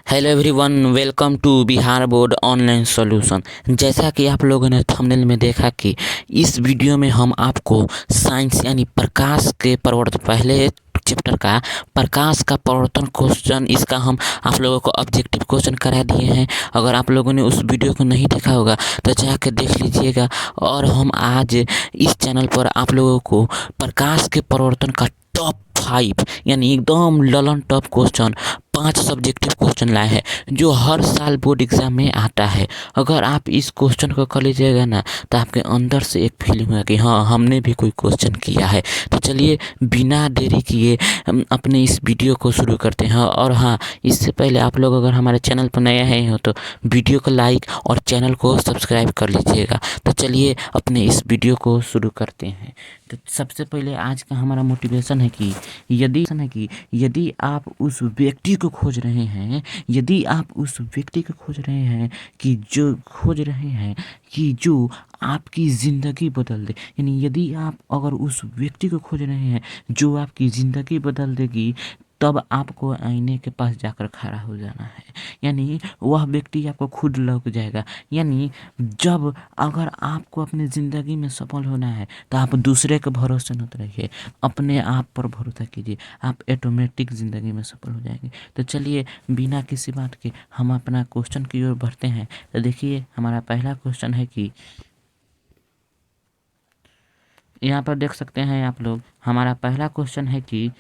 Hello everyone, welcome to Bihar board online solution. जैसा कि आप लोगों ने थंबनेल में देखा कि इस वीडियो में हम आपको साइंस यानी प्रकाश के प्रवर्तन पहले चैप्टर का प्रकाश का प्रवर्तन क्वेश्चन इसका हम आप लोगों को ऑब्जेक्टिव क्वेश्चन करा दिए हैं। अगर आप लोगों ने उस वीडियो को नहीं देखा होगा तो जाकर देख लीजिएगा। और हम आज इस चैनल पर आप लोगों को प्रकाश के प्रवर्तन का टॉप 5 यानी एकदम Lalan top question 5 subjective question लाए हैं जो हर साल बोर्ड एग्जाम में आता है। अगर आप इस क्वेश्चन को कर लीजिएगा ना तो आपके अंदर से एक फीलिंग होगा कि हाँ, हमने भी कोई क्वेश्चन किया है। तो चलिए बिना देरी किए हम अपने इस वीडियो को शुरू करते हैं। और हाँ, इससे पहले आप लोग अगर हमारे चैनल पर नए हैं हो तो वीडियो को लाइक और चैनल को सब्सक्राइब कर लीजिएगा। तो चलिए अपने इस वीडियो को शुरू करते हैं। तो सबसे पहले आज का हमारा मोटिवेशन है कि यदि आप उस व्यक्ति को खोज रहे हैं, यदि आप उस व्यक्ति को खोज रहे हैं कि जो आपकी ज़िंदगी बदल दे, यानी यदि आप अगर उस व्यक्ति को खोज रहे हैं जो आपकी ज़िंदगी बदल देगी, तब आपको आईने के पास जाकर खड़ा हो जाना है। यानी वह व्यक्ति आपको खुद लग जाएगा। यानी जब अगर आपको अपनी ज़िंदगी में सफल होना है तो आप दूसरे के भरोसे मत रहिए, अपने आप पर भरोसा कीजिए, आप ऑटोमेटिक ज़िंदगी में सफल हो जाएंगे। तो चलिए बिना किसी बात के हम अपना क्वेश्चन की ओर बढ़ते हैं। तो देखिए हमारा पहला क्वेश्चन है कि यहाँ पर देख सकते हैं आप लोग, हमारा पहला क्वेश्चन है कि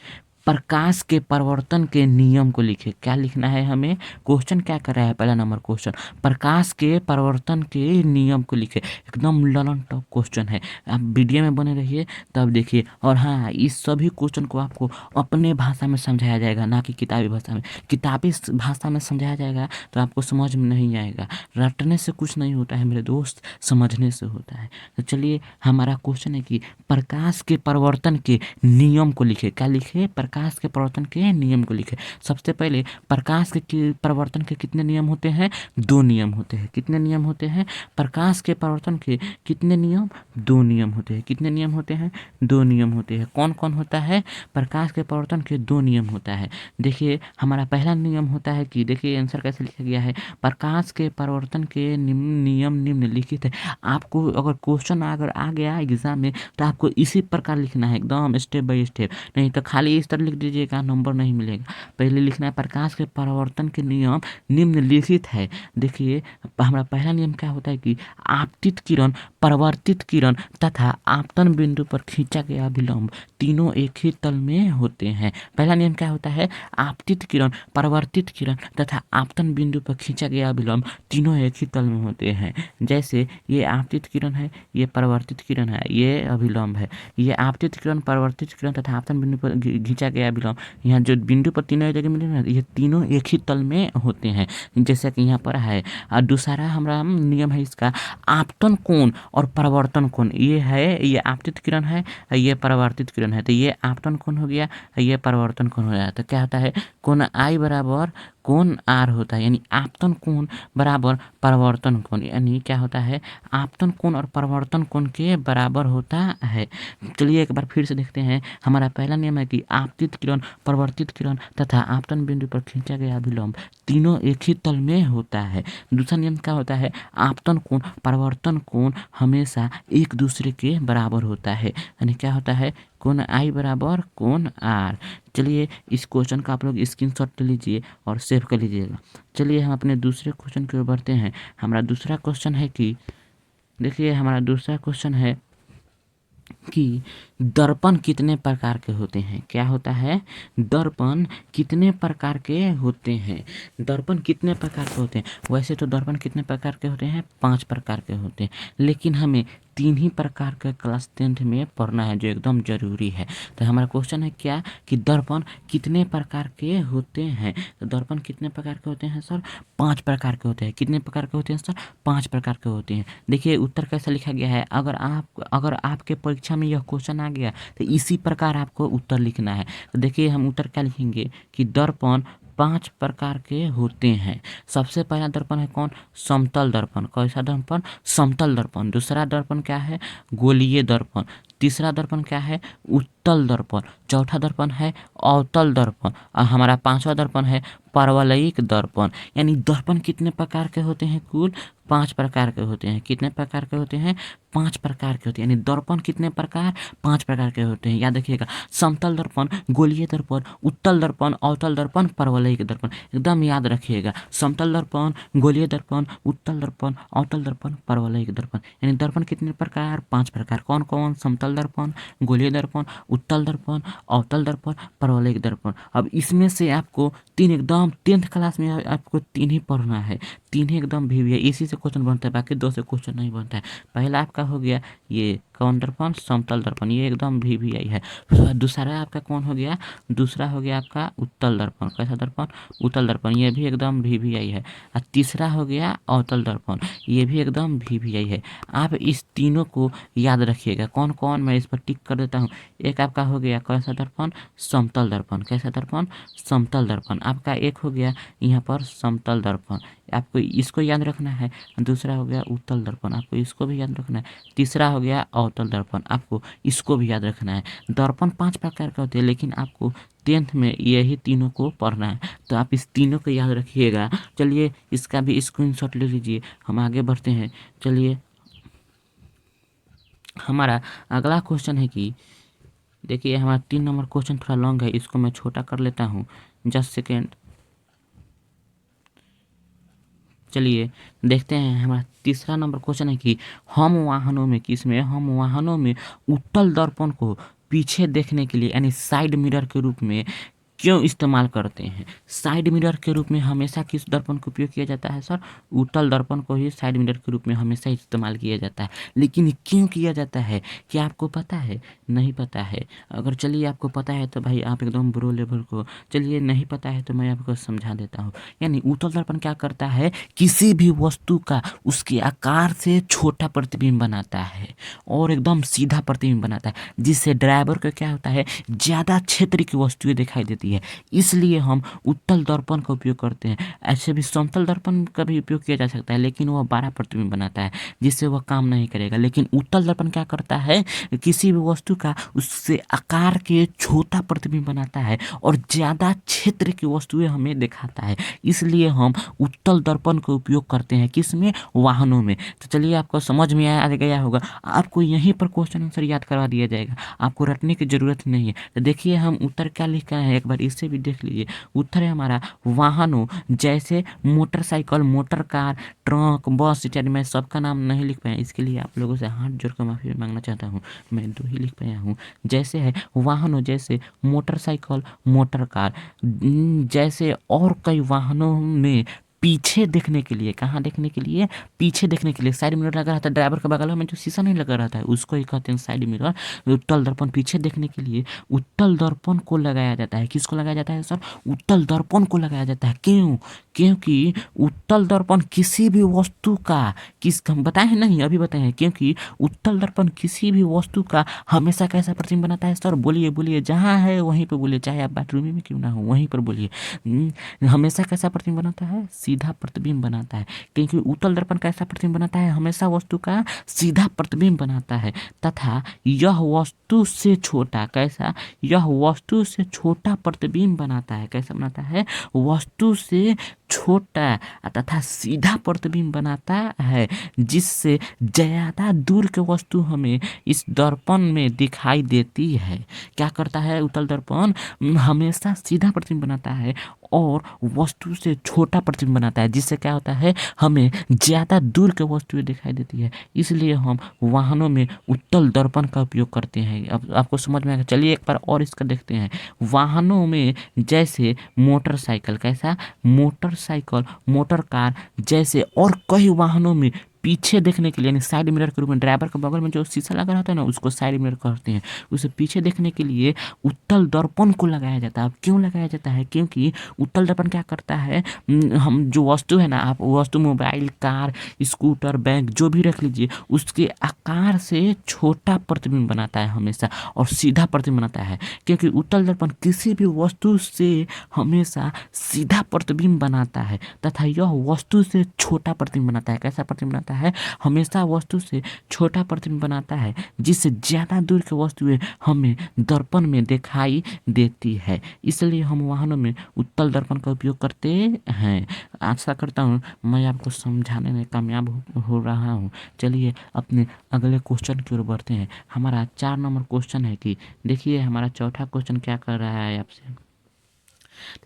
प्रकाश के परिवर्तन के नियम को लिखे। क्या लिखना है हमें? क्वेश्चन क्या कर रहा है? पहला नंबर क्वेश्चन प्रकाश के परिवर्तन के नियम को लिखे। एकदम ललन टॉप क्वेश्चन है। आप वीडियो में बने रहिए तब देखिए। और हाँ, इस सभी क्वेश्चन को आपको अपने भाषा में समझाया जाएगा, ना कि किताबी भाषा में। किताबी भाषा में समझाया जाएगा तो आपको समझ में नहीं आएगा। रटने से कुछ नहीं होता है मेरे दोस्त, समझने से होता है। तो चलिए हमारा क्वेश्चन है कि प्रकाश के परिवर्तन के नियम को लिखे। क्या लिखे? प्रकाश के परिवर्तन के नियम को लिखे। सबसे पहले प्रकाश के परिवर्तन के कितने नियम होते हैं? 2 नियम होते हैं। कितने नियम होते हैं? प्रकाश के परिवर्तन के कितने नियम? 2 नियम होते हैं। कितने नियम होते हैं? 2 नियम होते हैं। कौन कौन होता है? प्रकाश के परिवर्तन के 2 नियम होता है। देखिए हमारा पहला नियम होता है कि देखिए आंसर कैसे लिखा गया है, प्रकाश के परिवर्तन के नियम निम्नलिखित है। आपको अगर क्वेश्चन अगर आ गया एग्जाम में तो आपको इसी प्रकार लिखना है, एकदम स्टेप बाय स्टेप। नहीं तो खाली इस तरह लिख दीजिएगा, नंबर नहीं मिलेगा। पहले लिखना है प्रकाश के परिवर्तन के नियम निम्नलिखित है। देखिए हमारा पहला नियम क्या होता है कि आपतित किरण, परावर्तित किरण तथा आपतन बिंदु पर खींचा गया विलंब तीनों एक ही तल में होते हैं। पहला नियम क्या होता है? आपतित किरण, परावर्तित किरण तथा आपतन बिंदु पर खींचा गया विलंब तीनों एक ही तल में होते हैं। जैसे ये आपतित किरण है, ये परावर्तित किरण है, ये अभिलंब है। ये आपतित किरण, परावर्तित किरण तथा आपतन बिंदु पर खींचा गया विलंब, यहाँ जो बिंदु पर तीनों जगह मिले ना, ये तीनों एक ही तल में होते हैं, जैसा कि यहाँ पर है। और दूसरा हमारा नियम है इसका आपतन कोण और परावर्तन कोण। ये है, ये आपतित किरण है, ये परावर्तित किरण है। तो ये आपतन कोण हो गया, ये परावर्तन कोण हो गया। तो क्या होता है? कोण आई बराबर कोण आर होता है। यानी आपतन कोण बराबर परावर्तन कोण, यानी क्या होता है? आपतन कोण और परावर्तन कोण के बराबर होता है। चलिए एक बार फिर से देखते हैं। हमारा पहला नियम है कि आपतित किरण, परावर्तित किरण तथा आपतन बिंदु पर खींचा गया विलंब तीनों एक ही तल में होता है। दूसरा नियम क्या होता है? आपतन कोण, परावर्तन कोण हमेशा एक दूसरे के बराबर होता है। यानी क्या होता है? कोण आई बराबर कोण आर। चलिए इस क्वेश्चन का आप लोग स्क्रीनशॉट ले लीजिए और सेव कर लीजिएगा। चलिए हम अपने दूसरे क्वेश्चन की ओर बढ़ते हैं। हमारा दूसरा क्वेश्चन है कि देखिए हमारा दूसरा क्वेश्चन है कि दर्पण कितने प्रकार के होते हैं? क्या होता है? दर्पण कितने प्रकार के होते हैं? दर्पण कितने प्रकार के होते हैं? वैसे तो दर्पण कितने प्रकार के होते हैं? 5 प्रकार के होते हैं, लेकिन हमें 3 ही प्रकार के क्लास 10th में पढ़ना है जो एकदम जरूरी है। तो हमारा क्वेश्चन है क्या कि दर्पण कितने प्रकार के होते हैं? तो दर्पण कितने प्रकार के होते हैं सर? 5 प्रकार के होते हैं। कितने प्रकार के होते हैं सर? 5 प्रकार के होते हैं। देखिए उत्तर कैसा लिखा गया है। अगर आपके परीक्षा में यह क्वेश्चन आ गया तो इसी प्रकार आपको उत्तर लिखना है। तो देखिए हम उत्तर क्या लिखेंगे कि दर्पण 5 प्रकार के होते हैं। सबसे पहला दर्पण है कौन? समतल दर्पण। कैसा दर्पण? समतल दर्पण। दूसरा दर्पण क्या है? गोलीय दर्पण। तीसरा दर्पण क्या है? उत्तल दर्पण। चौथा दर्पण है अवतल दर्पण और हमारा पांचवा दर्पण है परवलयिक दर्पण। यानी दर्पण कितने प्रकार के होते हैं? कुल 5 प्रकार के होते हैं। कितने प्रकार के होते हैं? 5 प्रकार के होते हैं। यानी दर्पण कितने प्रकार? 5 प्रकार के होते हैं। याद रखिएगा, समतल दर्पण, गोलीय दर्पण, उत्तल दर्पण, अवतल दर्पण, परवलयिक दर्पण। एकदम याद रखिएगा, समतल दर्पण, गोलीय दर्पण, उत्तल दर्पण, अवतल दर्पण, परवलयिक दर्पण। यानी दर्पण कितने प्रकार? 5 प्रकार। कौन कौन? समतल दर्पण, गोलीय दर्पण, उत्तल दर्पण, अवतल दर्पण, परवलयिक दर्पण। अब इसमें से आपको 3 एकदम 10th क्लास में आपको 3 ही पढ़ना है। 3 ही एकदम भी है, इसी से क्वेश्चन बनता है, बाकी 2 से क्वेश्चन नहीं बनता है। पहला आपका हो गया ये कौन दर्पण? समतल दर्पण, ये एकदम VVI है। दूसरा आपका कौन हो गया? दूसरा हो गया आपका उत्तल दर्पण। कैसा दर्पण? उत्तल दर्पण, ये भी एकदम VVI है। और तीसरा हो गया अवतल दर्पण, ये भी एकदम VVI है। आप इस तीनों को याद रखिएगा। कौन कौन? मैं इस पर टिक कर देता हूँ। एक आपका हो गया कैसा दर्पण? समतल दर्पण। कैसा दर्पण? समतल दर्पण। आपका एक हो गया यहाँ पर समतल दर्पण, आपको इसको याद रखना है। दूसरा हो गया उत्तल दर्पण, आपको इसको भी याद रखना है। तीसरा हो गया अवतल दर्पण, आपको इसको भी याद रखना है। दर्पण 5 प्रकार का होते हैं, लेकिन आपको 10th में यही तीनों को पढ़ना है, तो आप इस तीनों को याद रखिएगा। चलिए इसका भी स्क्रीनशॉट ले लीजिए, हम आगे बढ़ते हैं। चलिए हमारा अगला क्वेश्चन है कि देखिए, हमारा 3 नंबर क्वेश्चन थोड़ा लॉन्ग है, इसको मैं छोटा कर लेता हूँ, जस्ट सेकेंड। चलिए देखते हैं, हमारा तीसरा नंबर क्वेश्चन है कि हम वाहनों में, किसमें? हम वाहनों में उत्तल दर्पण को पीछे देखने के लिए यानी साइड मिरर के रूप में क्यों इस्तेमाल करते हैं? साइड मिरर के रूप में हमेशा किस दर्पण का उपयोग किया जाता है सर? उत्तल दर्पण को ही साइड मिरर के रूप में हमेशा इस्तेमाल किया जाता है। लेकिन क्यों किया जाता है, क्या आपको पता है? नहीं पता है? अगर चलिए आपको पता है तो भाई आप एकदम ब्रो लेवल को, चलिए नहीं पता है तो मैं आपको समझा देता हूँ। यानी उत्तल दर्पण क्या करता है? किसी भी वस्तु का उसके आकार से छोटा प्रतिबिंब बनाता है और एकदम सीधा प्रतिबिंब बनाता है, जिससे ड्राइवर को क्या होता है? ज़्यादा क्षेत्र की वस्तुएं दिखाई देती है। इसलिए हम उत्तल दर्पण का उपयोग करते हैं। ऐसे भी समतल दर्पण का भी उपयोग किया जा सकता है, लेकिन वह 12 प्रतिबिंब बनाता है, जिससे वह काम नहीं करेगा। लेकिन उत्तल दर्पण क्या करता है? किसी भी वस्तु का उससे आकार के छोटा प्रतिबिंब बनाता है और ज़्यादा क्षेत्र की वस्तुएं हमें दिखाता है। इसलिए हम उत्तल दर्पण का उपयोग करते हैं, किसमें? वाहनों में। तो चलिए आपको समझ में आ गया होगा, आपको यहीं पर क्वेश्चन आंसर याद करवा दिया जाएगा, आपको रटने की जरूरत नहीं है। तो देखिए हम उत्तर क्या लिखा है, एक बार इससे भी देख लीजिए। उत्तर है हमारा वाहनों जैसे मोटरसाइकिल, मोटर कार, ट्रक, बस इत्यादि। मैं सबका नाम नहीं लिख पाया, इसके लिए आप लोगों से हाथ जोड़कर माफी मांगना चाहता हूँ, मैं 2 ही लिख पाया हूँ। जैसे है वाहनों जैसे मोटरसाइकिल, मोटर कार, जैसे और कई वाहनों में पीछे देखने के लिए, कहाँ देखने के लिए? पीछे देखने के लिए साइड मिरर लगा रहता है। ड्राइवर के बगल में जो शीशा नहीं लगा रहता है उसको ही कहते हैं साइड मिरर। उत्तल दर्पण पीछे देखने के लिए उत्तल दर्पण को लगाया जाता है। किसको लगाया जाता है सर? उत्तल दर्पण को लगाया जाता है। क्यों? क्योंकि उत्तल दर्पण किसी भी वस्तु का, किस हम बताए हैं नहीं, अभी बताए हैं, क्योंकि उत्तल दर्पण किसी भी वस्तु का हमेशा कैसा प्रतिबिंब बनाता है सर? बोलिए बोलिए, जहाँ है वहीं पर बोलिए, चाहे आप बाथरूम में क्यों ना हो वहीं पर बोलिए। हमेशा कैसा प्रतिबिंब बनाता है? सीधा प्रतिबिंब बनाता है। क्योंकि उत्तल दर्पण कैसा प्रतिबिंब बनाता है? हमेशा वस्तु का सीधा प्रतिबिंब बनाता है, तथा यह वस्तु से छोटा, कैसा? यह वस्तु से छोटा प्रतिबिंब बनाता है। कैसा बनाता है? वस्तु से छोटा तथा सीधा प्रतिबिंब बनाता है, जिससे ज्यादा दूर के वस्तु हमें इस दर्पण में दिखाई देती है। क्या करता है उत्तल दर्पण? हमेशा सीधा प्रतिबिंब बनाता है और वस्तु से छोटा प्रतिबिंब बनाता है, जिससे क्या होता है? हमें ज़्यादा दूर के वस्तुएं दिखाई देती है। इसलिए हम वाहनों में उत्तल दर्पण का उपयोग करते हैं। अब आपको समझ में आएगा। चलिए एक बार और इसका देखते हैं। वाहनों में जैसे मोटरसाइकिल, कैसा? मोटरसाइकिल, मोटर कार जैसे और कई वाहनों में पीछे देखने के लिए यानी साइड मिरर के रूप में, ड्राइवर के बगल में जो शीशा लगा रहता है ना उसको साइड मिरर कहते हैं, उसे पीछे देखने के लिए उत्तल दर्पण को लगाया जाता है। अब क्यों लगाया जाता है? क्योंकि उत्तल दर्पण क्या करता है? हम जो वस्तु है ना, आप वस्तु मोबाइल, कार, स्कूटर, बैग जो भी रख लीजिए, उसके आकार से छोटा प्रतिबिंब बनाता है हमेशा और सीधा प्रतिबिंब बनाता है। क्योंकि उत्तल दर्पण किसी भी वस्तु से हमेशा सीधा प्रतिबिंब बनाता है तथा यह वस्तु से छोटा प्रतिबिंब बनाता है। कैसा प्रतिबिंब बनाता है? करता है, हमेशा वस्तु से छोटा प्रतिबिंब बनाता है, जिससे ज़्यादा दूर की वस्तुएं हमें दर्पण में दिखाई देती है। इसलिए हम वाहनों में उत्तल दर्पण का उपयोग करते हैं। आशा करता हूँ मैं आपको समझाने में कामयाब हो रहा हूँ। चलिए अपने अगले क्वेश्चन की ओर बढ़ते हैं। हमारा 4 नंबर क्वेश्चन है कि देखिए हमारा चौथा क्वेश्चन क्या कर रहा है आपसे।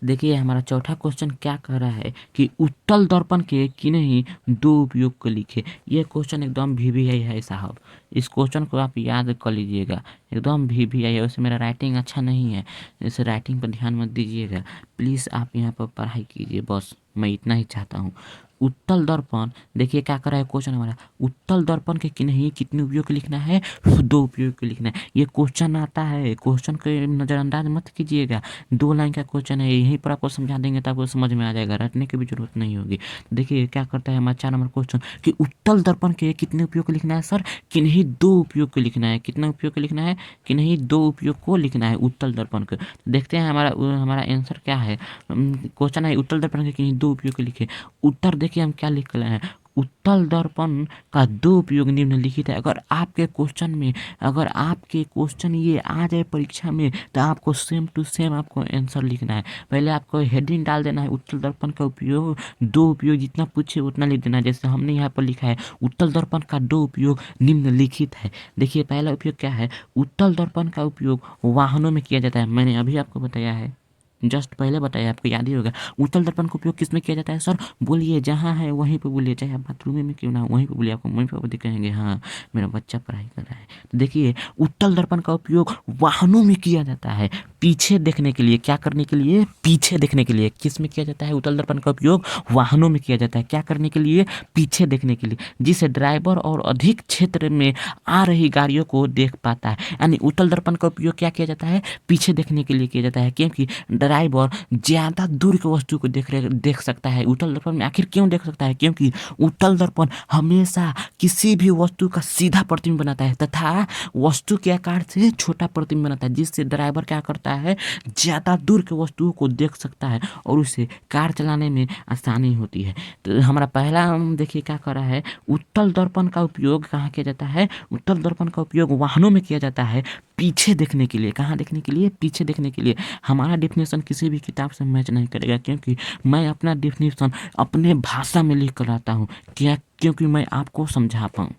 देखिए हमारा चौथा क्वेश्चन क्या कह रहा है कि उत्तल दर्पण के किन्हीं दो उपयोग को लिखे। ये क्वेश्चन एकदम वीवीआई है साहब, इस क्वेश्चन को आप याद कर लीजिएगा, एकदम वीवीआई है। वैसे मेरा राइटिंग अच्छा नहीं है, इस राइटिंग पर ध्यान मत दीजिएगा प्लीज़, आप यहाँ पर पढ़ाई कीजिए, बस मैं इतना ही चाहता हूँ। उत्तल दर्पण देखिए क्या कर रहा है क्वेश्चन हमारा, उत्तल दर्पण के किन्हीं कितने उपयोग के लिखना है, दो उपयोग के लिखना है। ये क्वेश्चन आता है, क्वेश्चन को नज़रअंदाज मत कीजिएगा, 2 लाइन का क्वेश्चन है, यहीं पर आपको समझा देंगे तो आपको समझ में आ जाएगा, रटने की भी जरूरत नहीं होगी। देखिए क्या करता है हमारा 4 नंबर क्वेश्चन कि उत्तल दर्पण के कितने उपयोग को लिखना है सर, किन्हीं दो उपयोग को लिखना है। कितना उपयोग को लिखना है, किन्हीं दो उपयोग को लिखना है उत्तल दर्पण को। देखते हैं हमारा हमारा आंसर क्या है। क्वेश्चन है उत्तल दर्पण के किन्हीं दो उपयोग को लिखे। उत्तर देखिए हम क्या लिख रहे हैं, उत्तल दर्पण का दो उपयोग निम्नलिखित है। अगर आपके क्वेश्चन में, अगर आपके क्वेश्चन ये आ जाए परीक्षा में तो आपको सेम टू सेम आपको आंसर लिखना है। पहले आपको हेडिंग डाल देना है उत्तल दर्पण का उपयोग, दो उपयोग जितना पूछे उतना लिख देना है। जैसे हमने यहाँ पर लिखा है उत्तल दर्पण का दो उपयोग निम्नलिखित है। देखिए पहला उपयोग क्या है, उत्तल दर्पण का उपयोग वाहनों में किया जाता है। मैंने अभी आपको बताया है, जस्ट पहले बताया, आपको याद ही होगा। उत्तल दर्पण का उपयोग किस में किया जाता है सर, बोलिए, जहाँ है वहीं पे बोलिए, चाहे आप बाथरूम में क्यों ना हो वहीं पे बोलिए, आपको वहीं पे दिखाएंगे हाँ मेरा बच्चा पढ़ाई कर रहा है। तो देखिए उत्तल दर्पण का उपयोग वाहनों में किया जाता है, पीछे देखने के लिए, क्या करने के लिए, पीछे देखने के लिए। किस में किया जाता है उत्तल दर्पण का उपयोग, वाहनों में किया जाता है, क्या करने के लिए, पीछे देखने के लिए, जिससे ड्राइवर और अधिक क्षेत्र में आ रही गाड़ियों को देख पाता है। यानी उत्तल दर्पण का उपयोग क्या किया जाता है, पीछे देखने के लिए किया जाता है, क्योंकि ड्राइवर ज़्यादा दूर की वस्तु को देख सकता है। उत्तल दर्पण में आखिर क्यों देख सकता है, क्योंकि उत्तल दर्पण हमेशा किसी भी वस्तु का सीधा प्रतिबिंब बनाता है तथा वस्तु के आकार से छोटा प्रतिबिंब बनाता है, जिससे ड्राइवर क्या करता है, ज़्यादा दूर के वस्तुओं को देख सकता है और उसे कार चलाने में आसानी होती है। तो हमारा पहला देखिए क्या कर रहा है, उत्तल दर्पण का उपयोग कहाँ किया जाता है, उत्तल दर्पण का उपयोग वाहनों में किया जाता है, पीछे देखने के लिए। कहाँ देखने के लिए, पीछे देखने के लिए। हमारा डेफिनेशन किसी भी किताब से मैच नहीं करेगा, क्योंकि मैं अपना डेफिनेशन अपने भाषा में लिख कर आता हूँ, क्या, क्योंकि मैं आपको समझा पाऊँ,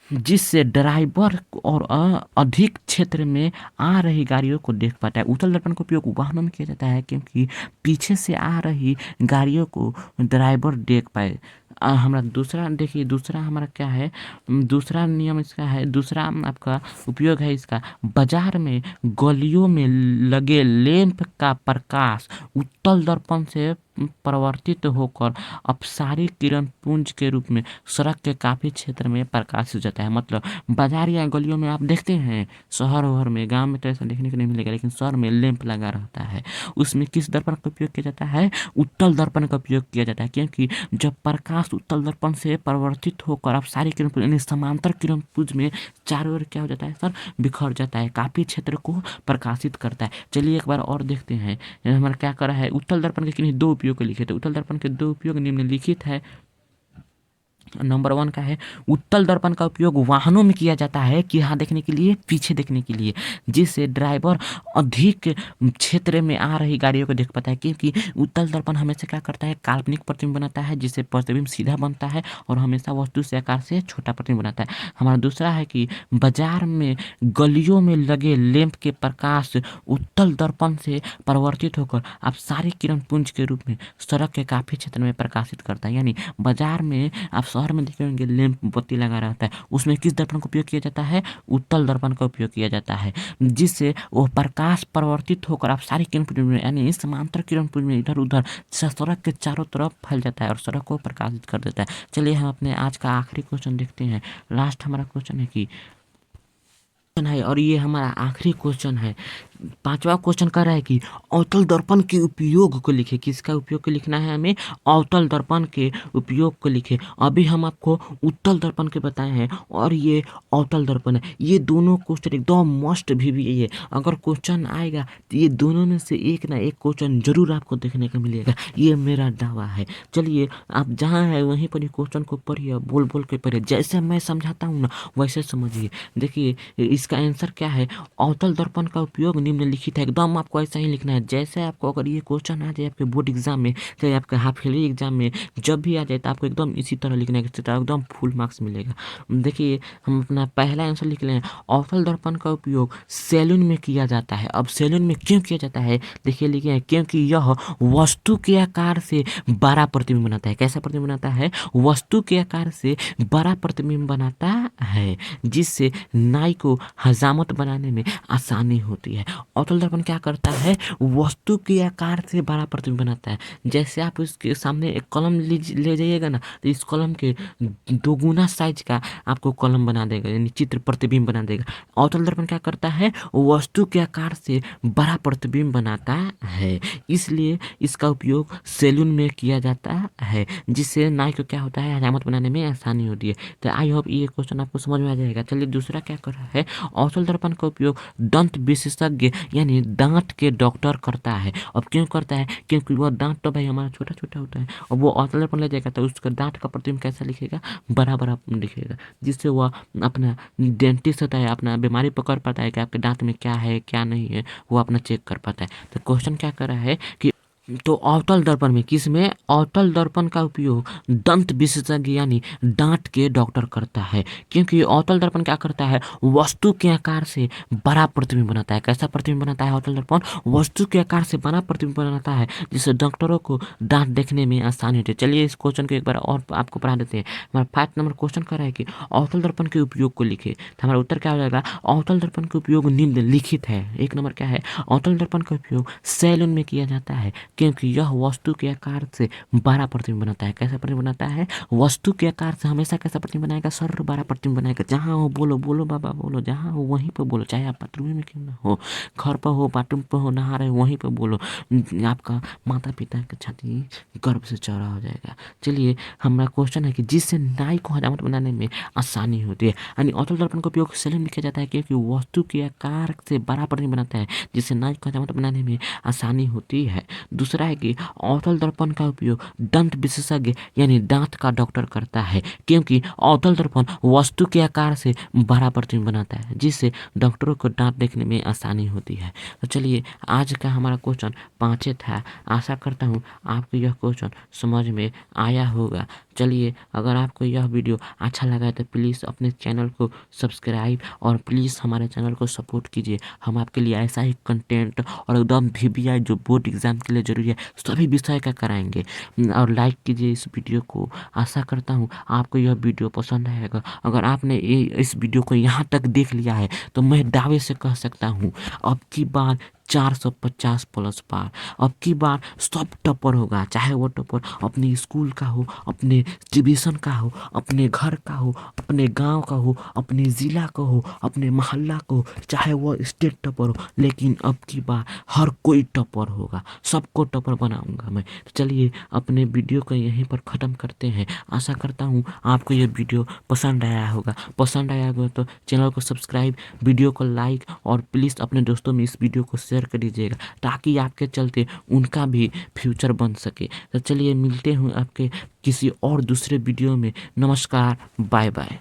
जिससे ड्राइवर और अधिक क्षेत्र में आ रही गाड़ियों को देख पाता है। उत्तल दर्पण का उपयोग वाहनों में किया जाता है, क्योंकि पीछे से आ रही गाड़ियों को ड्राइवर देख पाए। हमारा दूसरा देखिए, दूसरा हमारा क्या है, दूसरा नियम इसका है, दूसरा आपका उपयोग है इसका, बाजार में गलियों में लगे लैंप का प्रकाश उत्तल दर्पण से परिवर्तित होकर अपसारी किरण पुंज के रूप में सड़क के काफ़ी क्षेत्र में प्रकाशित हो जाता है। मतलब बाजार या गलियों में आप देखते हैं, शहर वहर में, गांव में तो ऐसा देखने को नहीं मिलेगा, लेकिन शहर में लैंप लगा रहता है, उसमें किस दर्पण का उपयोग किया जाता है, उत्तल दर्पण का उपयोग किया जाता है। क्योंकि जब प्रकाश उत्तल दर्पण से परिवर्तित होकर अपसारी किरण पुंज यानी समांतर किरण पुंज में चारों ओर क्या हो जाता है सर, बिखर जाता है, काफ़ी क्षेत्र को प्रकाशित करता है। चलिए एक बार और देखते हैं हमारा क्या कर रहा है, उत्तल दर्पण के किन्हीं दो उपयोग को लिखे। तो उत्तल दर्पण के दो उपयोग निम्नलिखित है। नंबर 1 का है, उत्तल दर्पण का उपयोग वाहनों में किया जाता है, कि यहाँ देखने के लिए, पीछे देखने के लिए, जिससे ड्राइवर अधिक क्षेत्र में आ रही गाड़ियों को देख पाता है। क्योंकि उत्तल दर्पण हमेशा क्या करता है, काल्पनिक प्रतिबिंब बनाता है, जिससे प्रतिबिंब सीधा बनता है और हमेशा वस्तु से आकार से छोटा प्रतिबिंब बनाता है। हमारा दूसरा है कि बाजार में गलियों में लगे लैंप के प्रकाश उत्तल दर्पण से परिवर्तित होकर अपसारी किरण पुंज के रूप में सड़क के काफ़ी क्षेत्र में प्रकाशित करता है। यानी बाजार में आप शहर में देखे होंगे लैंप बत्ती लगा रहता है, उसमें किस दर्पण का उपयोग किया जाता है, उत्तल दर्पण का उपयोग किया जाता है, जिससे वो प्रकाश परिवर्तित होकर आप सारी किरण पुंज में यानी समांतर किरण पुंज में इधर उधर सड़क के चारों तरफ फैल जाता है और सड़क को प्रकाशित कर देता है। चलिए हम अपने आज का आखिरी क्वेश्चन देखते हैं। लास्ट हमारा क्वेश्चन है कि है और ये हमारा आखिरी क्वेश्चन है। पांचवा क्वेश्चन कर रहा है कि अवतल दर्पण के उपयोग को लिखे। किसका उपयोग को लिखना है हमें? अवतल दर्पण के उपयोग को लिखे। अभी हम आपको उत्तल दर्पण के बताए हैं और ये अवतल दर्पण है। ये दोनों क्वेश्चन एकदम मस्ट भी है। अगर क्वेश्चन आएगा तो ये दोनों में से एक ना एक क्वेश्चन जरूर आपको देखने को मिलेगा, ये मेरा दावा है। चलिए आप जहाँ है वहीं पर ही क्वेश्चन को पढ़िए, बोल बोल के पढ़िए, जैसे मैं समझाता हूँ ना वैसे समझिए। देखिए इसका आंसर क्या है? अवतल दर्पण का उपयोग निम्नलिखित है। एकदम आपको ऐसा ही लिखना है। जैसे आपको अगर ये क्वेश्चन आ जाए आपके बोर्ड एग्जाम में, चाहे आपके हाफ ईयरली एग्जाम में, जब भी आ जाए तो आपको एकदम इसी तरह लिखना है, इसी तरह एकदम फुल मार्क्स मिलेगा। देखिए हम अपना पहला आंसर लिख लें। अवतल दर्पण का उपयोग सैलून में किया जाता है। अब सैलून में क्यों किया जाता है? देखिए लिखे हैं, क्योंकि यह वस्तु के आकार से बड़ा प्रतिबिंब बनाता है। कैसा प्रतिबिंब बनाता है? वस्तु के आकार से बड़ा प्रतिबिंब बनाता है, जिससे नाई को हजामत बनाने में आसानी होती है। अवतल दर्पण क्या करता है? वस्तु के आकार से बड़ा प्रतिबिंब बनाता है। जैसे आप उसके सामने एक कलम ले जाइएगा ना, तो इस कलम के दोगुना साइज का आपको कलम बना देगा, यानी चित्र प्रतिबिंब बना देगा। अवतल दर्पण क्या करता है? वस्तु के आकार से बड़ा प्रतिबिंब बनाता है, इसलिए इसका उपयोग सैलून में किया जाता है, जिससे नाई को क्या होता है? हजामत बनाने में आसानी होती है। तो आई होप ये क्वेश्चन आपको समझ में आ जाएगा। चलिए दूसरा क्या कर रहा है? अवतल दर्पण का उपयोग दंत विशेषज्ञ यानी दांत के डॉक्टर करता है। अब क्यों करता है? क्योंकि वह दांत तो भाई हमारा छोटा छोटा होता है, और वो अवतल दर्पण ले जाएगा तो उसका दांत का प्रतिबिंब कैसा लिखेगा? बड़ा बड़ा लिखेगा, जिससे वह अपना डेंटिस्ट होता है, अपना बीमारी पकड़ पाता है कि आपके दांत में क्या है क्या नहीं है, वो अपना चेक कर पाता है। तो क्वेश्चन क्या कर रहा है कि तो अवतल दर्पण में, किसमें? अवतल दर्पण का उपयोग दंत विशेषज्ञ यानी दांत के डॉक्टर करता है, क्योंकि अवतल दर्पण क्या करता है? वस्तु के आकार से बड़ा प्रतिबिंब बनाता है। कैसा प्रतिबिंब बनाता है अवतल दर्पण? वस्तु के आकार से बड़ा प्रतिबिंब बनाता है, जिससे डॉक्टरों को दांत देखने में आसानी होती है। चलिए इस क्वेश्चन को एक बार और आपको पढ़ा देते हैं। हमारा 5 नंबर क्वेश्चन कर रहा है कि अवतल दर्पण के उपयोग को लिखे। तो हमारा उत्तर क्या हो जाएगा? अवतल दर्पण के उपयोग निम्नलिखित है। 1 नंबर क्या है? अवतल दर्पण का उपयोग सैलून में किया जाता है, क्योंकि यह वस्तु के आकार से बड़ा प्रतिबिंब बनाता है। कैसा प्रतिबिंब बनाता है? वस्तु के आकार से हमेशा कैसा प्रतिबिंब बनाएगा? सर बड़ा प्रतिबिंब बनाएगा। जहाँ हो बोलो बोलो बाबा बोलो, जहाँ हो वहीं पर बोलो, चाहे आप बाथरूम में क्यों ना हो, घर पर हो, बाथरूम पर हो, नहा रहे हो, वहीं पर बोलो। आपका माता पिता की छाती गर्भ से चौड़ा हो जाएगा। चलिए हमारा क्वेश्चन है कि जिससे नाई को हजामत बनाने में आसानी होती है, यानी अवतल दर्पण का उपयोग सैलून में किया जाता है, क्योंकि वस्तु के आकार से बड़ा प्रतिबिंब बनाता है, जिससे नाई को हजामत बनाने में आसानी होती है। दूसरा है कि अवतल दर्पण का उपयोग दंत विशेषज्ञ यानी दांत का डॉक्टर करता है, क्योंकि अवतल दर्पण वस्तु के आकार से बड़ा प्रतिबिंब बनाता है, जिससे डॉक्टरों को दांत देखने में आसानी होती है। तो चलिए आज का हमारा क्वेश्चन 5 था। आशा करता हूँ आपको यह क्वेश्चन समझ में आया होगा। चलिए अगर आपको यह वीडियो अच्छा लगा है तो प्लीज़ अपने चैनल को सब्सक्राइब और प्लीज़ हमारे चैनल को सपोर्ट कीजिए। हम आपके लिए ऐसा ही कंटेंट और एकदम VBI जो बोर्ड एग्जाम के लिए ज़रूरी है सभी विषय का कराएंगे। और लाइक कीजिए इस वीडियो को। आशा करता हूँ आपको यह वीडियो पसंद आएगा। अगर आपने इस वीडियो को यहाँ तक देख लिया है तो मैं दावे से कह सकता हूँ अब की बार 450 प्लस पार। अब की बार सब टॉपर होगा, चाहे वो टॉपर अपने स्कूल का हो, अपने डिवीज़न का हो, अपने घर का हो, अपने गांव का हो, अपने ज़िला का हो, अपने मोहल्ला का हो, चाहे वो स्टेट टॉपर हो, लेकिन अब की बार हर कोई टॉपर होगा, सबको टॉपर बनाऊंगा मैं। तो चलिए अपने वीडियो को यहीं पर ख़त्म करते हैं। आशा करता हूँ आपको ये वीडियो पसंद आया होगा। पसंद आया होगा तो चैनल को सब्सक्राइब, वीडियो को लाइक और प्लीज़ अपने दोस्तों में इस वीडियो को शेयर कर दीजिएगा, ताकि आपके चलते उनका भी फ्यूचर बन सके। तो चलिए मिलते हैं आपके किसी और दूसरे वीडियो में। नमस्कार, बाय बाय।